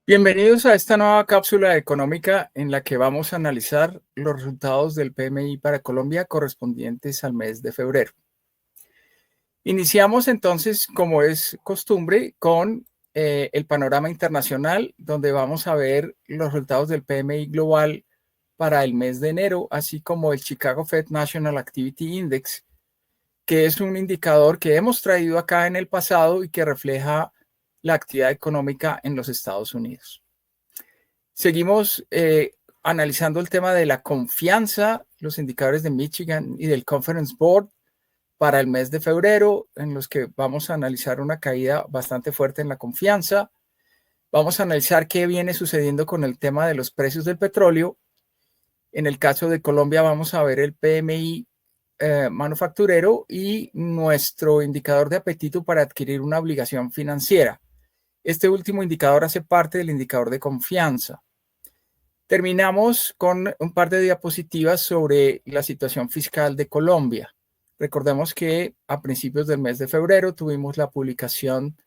Bienvenidos a esta nueva cápsula económica en la que vamos a analizar los resultados del PMI para Colombia correspondientes al mes de febrero. Iniciamos entonces, como es costumbre, con el panorama internacional, donde vamos a ver los resultados del PMI global para el mes de enero, así como el Chicago Fed National Activity Index, que es un indicador que hemos traído acá en el pasado y que refleja la actividad económica en los Estados Unidos. Seguimos analizando el tema de la confianza, los indicadores de Michigan y del Conference Board para el mes de febrero, en los que vamos a analizar una caída bastante fuerte en la confianza. Vamos a analizar qué viene sucediendo con el tema de los precios del petróleo. En el caso de Colombia vamos a ver el PMI manufacturero y nuestro indicador de apetito para adquirir una obligación financiera. Este último indicador hace parte del indicador de confianza. Terminamos con un par de diapositivas sobre la situación fiscal de Colombia. Recordemos que a principios del mes de febrero tuvimos la publicación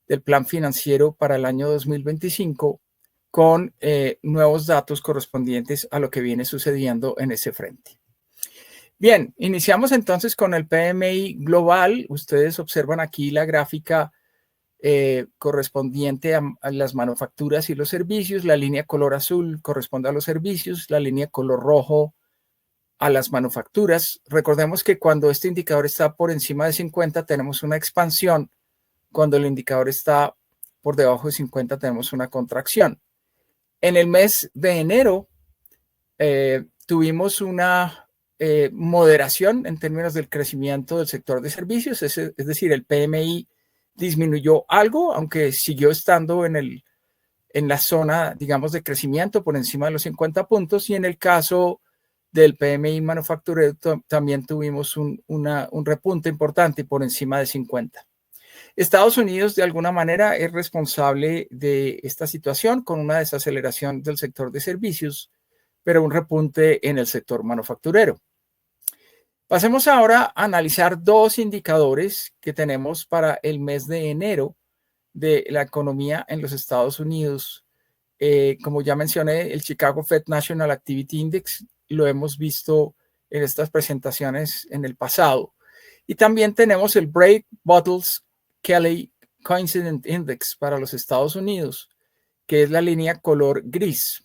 del plan financiero para el año 2025 con nuevos datos correspondientes a lo que viene sucediendo en ese frente. Bien, iniciamos entonces con el PMI global. Ustedes observan aquí la gráfica correspondiente a las manufacturas y los servicios. La línea color azul corresponde a los servicios, la línea color rojo a las manufacturas. Recordemos que cuando este indicador está por encima de 50 tenemos una expansión, cuando el indicador está por debajo de 50 tenemos una contracción. En el mes de enero tuvimos una moderación en términos del crecimiento del sector de servicios, es decir, el PMI disminuyó algo, aunque siguió estando en la zona, digamos, de crecimiento por encima de los 50 puntos. Y en el caso del PMI manufacturero también tuvimos un repunte importante por encima de 50. Estados Unidos, de alguna manera, es responsable de esta situación con una desaceleración del sector de servicios, pero un repunte en el sector manufacturero. Pasemos ahora a analizar dos indicadores que tenemos para el mes de enero de la economía en los Estados Unidos. Como ya mencioné, el Chicago Fed National Activity Index lo hemos visto en estas presentaciones en el pasado. Y también tenemos el Bray Bottles Kelly Coincident Index para los Estados Unidos, que es la línea color gris.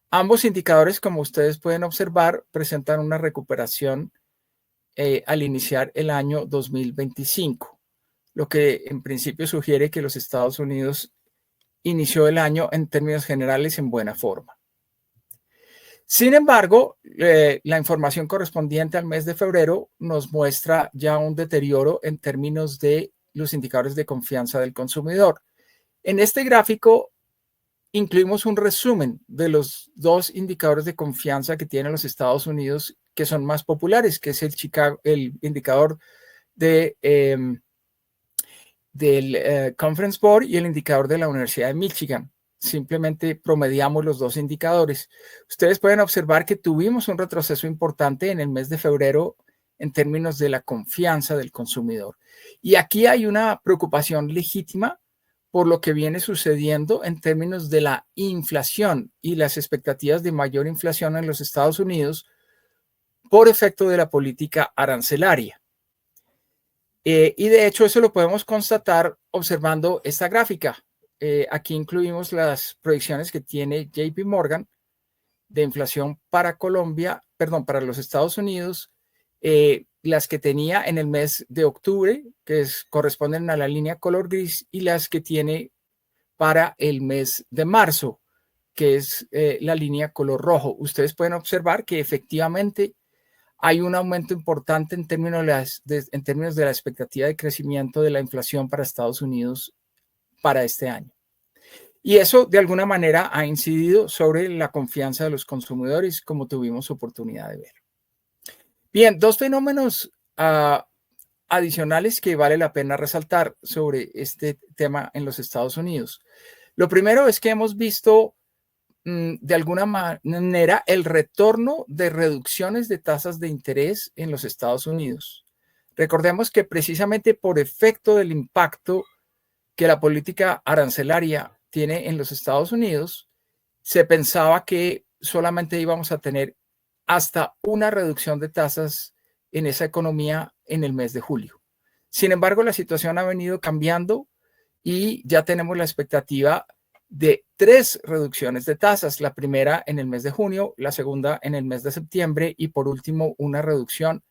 Ambos indicadores, como ustedes pueden observar, presentan una recuperación al iniciar el año 2025, lo que en principio sugiere que los Estados Unidos inició el año en términos generales en buena forma. Sin embargo, la información correspondiente al mes de febrero nos muestra ya un deterioro en términos de los indicadores de confianza del consumidor. En este gráfico incluimos un resumen de los dos indicadores de confianza que tienen los Estados Unidos que son más populares, que es el indicador del Conference Board y el indicador de la Universidad de Michigan. Simplemente promediamos los dos indicadores. Ustedes pueden observar que tuvimos un retroceso importante en el mes de febrero en términos de la confianza del consumidor. Y aquí hay una preocupación legítima por lo que viene sucediendo en términos de la inflación y las expectativas de mayor inflación en los Estados Unidos por efecto de la política arancelaria. Y de hecho eso lo podemos constatar observando esta gráfica. Aquí incluimos las proyecciones que tiene JP Morgan de inflación para Colombia, perdón, para los Estados Unidos, las que tenía en el mes de octubre, que corresponden a la línea color gris, y las que tiene para el mes de marzo, que es la línea color rojo. Ustedes pueden observar que efectivamente hay un aumento importante en términos de la expectativa de crecimiento de la inflación para Estados Unidos para este año. Y eso de alguna manera ha incidido sobre la confianza de los consumidores, como tuvimos oportunidad de ver. Bien, dos fenómenos adicionales que vale la pena resaltar sobre este tema en los Estados Unidos. Lo primero es que hemos visto de alguna manera el retorno de reducciones de tasas de interés en los Estados Unidos. Recordemos que precisamente por efecto del impacto que la política arancelaria tiene en los Estados Unidos, se pensaba que solamente íbamos a tener hasta una reducción de tasas en esa economía en el mes de julio. Sin embargo, la situación ha venido cambiando y ya tenemos la expectativa de 3 reducciones de tasas. La primera en el mes de junio, la segunda en el mes de septiembre y por último una reducción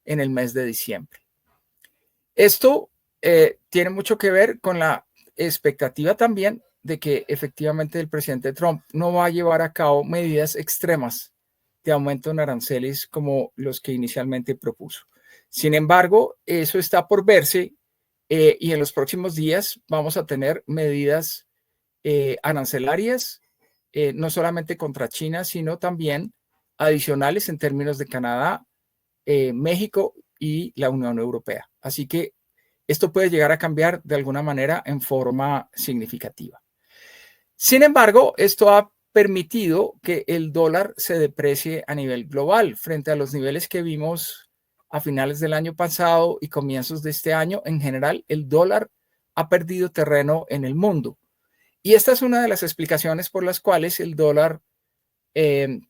en el mes de diciembre. Esto tiene mucho que ver con la expectativa también de que efectivamente el presidente Trump no va a llevar a cabo medidas extremas de aumento en aranceles como los que inicialmente propuso. Sin embargo, eso está por verse y en los próximos días vamos a tener medidas arancelarias, no solamente contra China, sino también adicionales en términos de Canadá, México y la Unión Europea. Así que esto puede llegar a cambiar de alguna manera en forma significativa. Sin embargo, esto ha permitido que el dólar se deprecie a nivel global frente a los niveles que vimos a finales del año pasado y comienzos de este año. En general, el dólar ha perdido terreno en el mundo. Y esta es una de las explicaciones por las cuales el dólar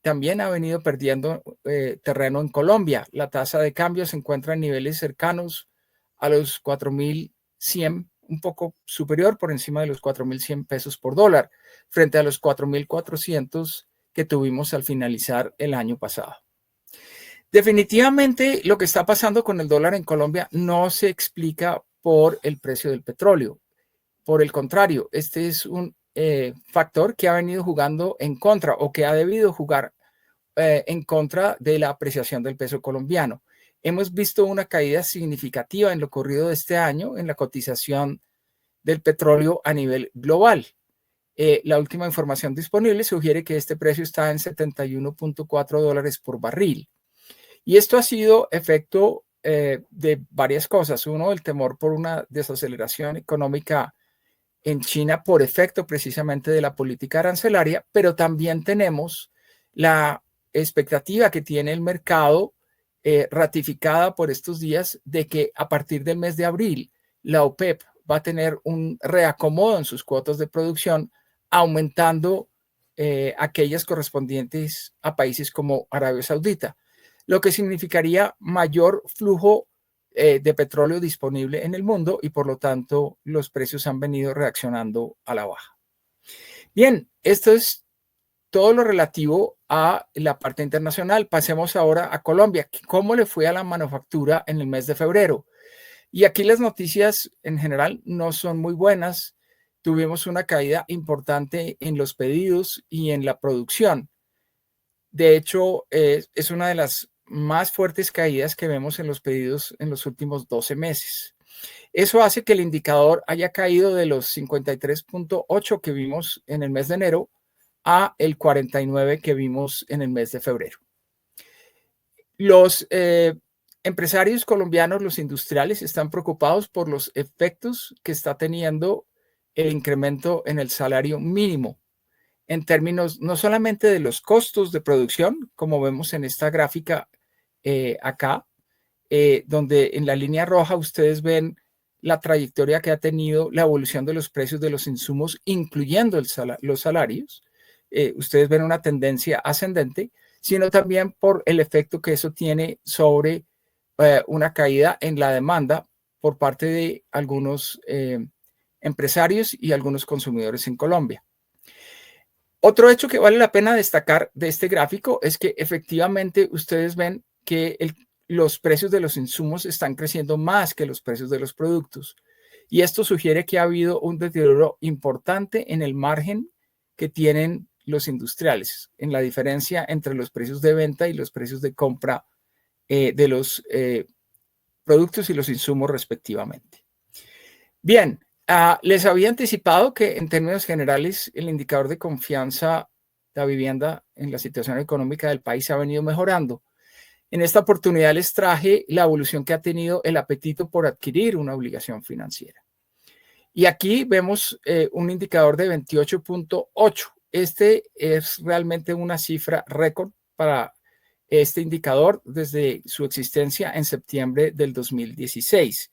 también ha venido perdiendo terreno en Colombia. La tasa de cambio se encuentra en niveles cercanos a los 4.100, un poco superior, por encima de los 4.100 pesos por dólar, frente a los 4.400 que tuvimos al finalizar el año pasado. Definitivamente lo que está pasando con el dólar en Colombia no se explica por el precio del petróleo. Por el contrario, este es un factor que ha venido jugando en contra o que ha debido jugar en contra de la apreciación del peso colombiano. Hemos visto una caída significativa en lo corrido de este año en la cotización del petróleo a nivel global. La última información disponible sugiere que este precio está en $71.4 por barril. Y esto ha sido efecto de varias cosas. Uno, el temor por una desaceleración económica en China por efecto precisamente de la política arancelaria, pero también tenemos la expectativa que tiene el mercado ratificada por estos días de que a partir del mes de abril la OPEP va a tener un reacomodo en sus cuotas de producción, aumentando aquellas correspondientes a países como Arabia Saudita, lo que significaría mayor flujo de petróleo disponible en el mundo y por lo tanto los precios han venido reaccionando a la baja. Bien, esto es todo lo relativo a la parte internacional. Pasemos ahora a Colombia. ¿Cómo le fue a la manufactura en el mes de febrero? Y aquí las noticias en general no son muy buenas. Tuvimos una caída importante en los pedidos y en la producción. De hecho, es una de las más fuertes caídas que vemos en los pedidos en los últimos 12 meses. Eso hace que el indicador haya caído de los 53.8 que vimos en el mes de enero a el 49 que vimos en el mes de febrero. Los empresarios colombianos, los industriales, están preocupados por los efectos que está teniendo el incremento en el salario mínimo en términos no solamente de los costos de producción, como vemos en esta gráfica acá, donde en la línea roja ustedes ven la trayectoria que ha tenido la evolución de los precios de los insumos, incluyendo los salarios. Ustedes ven una tendencia ascendente, sino también por el efecto que eso tiene sobre una caída en la demanda por parte de algunos empresarios y algunos consumidores en Colombia. Otro hecho que vale la pena destacar de este gráfico es que efectivamente ustedes ven que los precios de los insumos están creciendo más que los precios de los productos. Y esto sugiere que ha habido un deterioro importante en el margen que tienen los industriales, en la diferencia entre los precios de venta y los precios de compra de los productos y los insumos respectivamente. Bien. Les había anticipado que en términos generales el indicador de confianza de la vivienda en la situación económica del país ha venido mejorando. En esta oportunidad les traje la evolución que ha tenido el apetito por adquirir una obligación financiera. Y aquí vemos un indicador de 28.8. Este es realmente una cifra récord para este indicador desde su existencia en septiembre del 2016.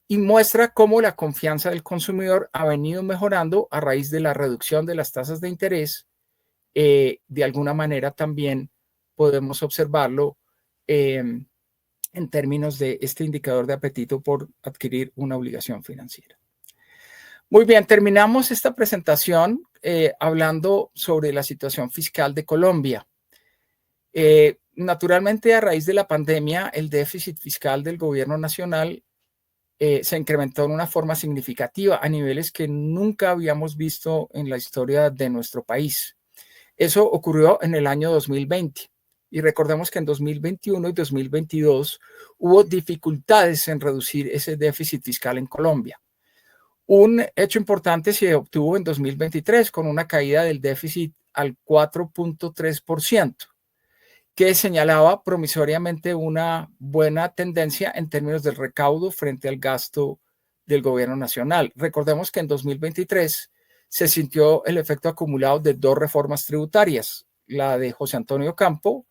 y muestra cómo la confianza del consumidor ha venido mejorando a raíz de la reducción de las tasas de interés. De alguna manera también podemos observarlo en términos de este indicador de apetito por adquirir una obligación financiera. Muy bien, terminamos esta presentación hablando sobre la situación fiscal de Colombia. Naturalmente, a raíz de la pandemia, el déficit fiscal del gobierno nacional se incrementó en una forma significativa a niveles que nunca habíamos visto en la historia de nuestro país. Eso ocurrió en el año 2020 y recordemos que en 2021 y 2022 hubo dificultades en reducir ese déficit fiscal en Colombia. Un hecho importante se obtuvo en 2023 con una caída del déficit al 4.3%, que señalaba promisoriamente una buena tendencia en términos del recaudo frente al gasto del gobierno nacional. Recordemos que en 2023 se sintió el efecto acumulado de dos reformas tributarias, la de José Antonio Campo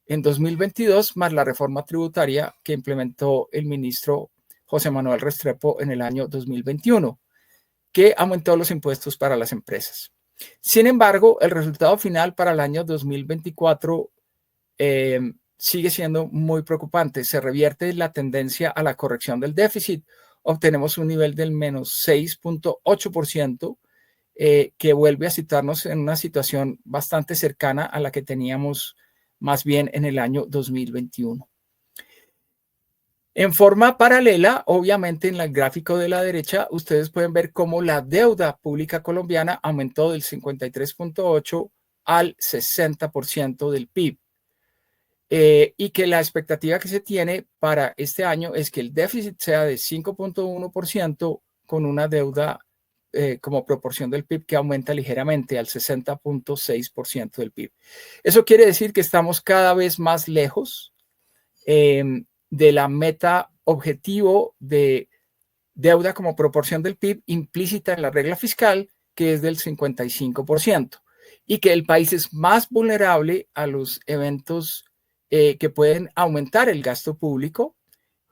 en 2022 más la reforma tributaria que implementó el ministro José Manuel Restrepo en el año 2021, que aumentó los impuestos para las empresas. Sin embargo, el resultado final para el año 2024 sigue siendo muy preocupante. Se revierte la tendencia a la corrección del déficit. Obtenemos un nivel del menos 6.8%, que vuelve a situarnos en una situación bastante cercana a la que teníamos más bien en el año 2021. En forma paralela, obviamente en el gráfico de la derecha, ustedes pueden ver cómo la deuda pública colombiana aumentó del 53.8% al 60% del PIB. Y que la expectativa que se tiene para este año es que el déficit sea de 5.1% con una deuda como proporción del PIB que aumenta ligeramente al 60.6% del PIB. Eso quiere decir que estamos cada vez más lejos de la meta objetivo de deuda como proporción del PIB implícita en la regla fiscal, que es del 55%, y que el país es más vulnerable a los eventos que pueden aumentar el gasto público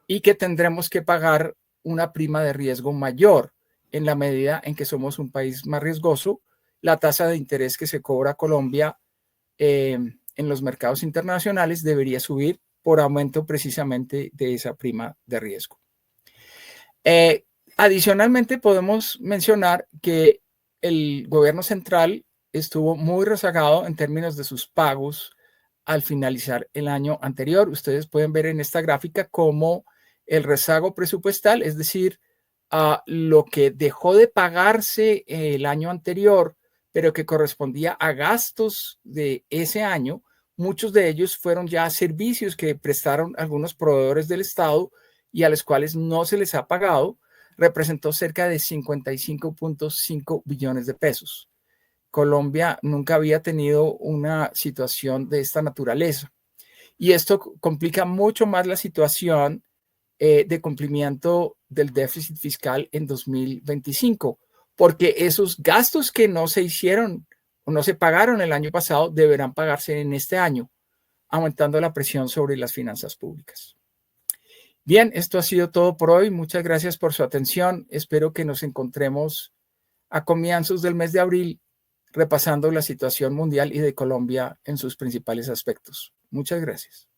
y que tendremos que pagar una prima de riesgo mayor en la medida en que somos un país más riesgoso. La tasa de interés que se cobra a Colombia en los mercados internacionales debería subir por aumento precisamente de esa prima de riesgo. Adicionalmente, podemos mencionar que el gobierno central estuvo muy rezagado en términos de sus pagos al finalizar el año anterior. Ustedes pueden ver en esta gráfica cómo el rezago presupuestal, es decir, lo que dejó de pagarse el año anterior, pero que correspondía a gastos de ese año, muchos de ellos fueron ya servicios que prestaron algunos proveedores del Estado y a los cuales no se les ha pagado, representó cerca de 55.5 billones de pesos. Colombia nunca había tenido una situación de esta naturaleza. Y esto complica mucho más la situación de cumplimiento del déficit fiscal en 2025, porque esos gastos que no se hicieron o no se pagaron el año pasado deberán pagarse en este año, aumentando la presión sobre las finanzas públicas. Bien, esto ha sido todo por hoy. Muchas gracias por su atención. Espero que nos encontremos a comienzos del mes de abril repasando la situación mundial y de Colombia en sus principales aspectos. Muchas gracias.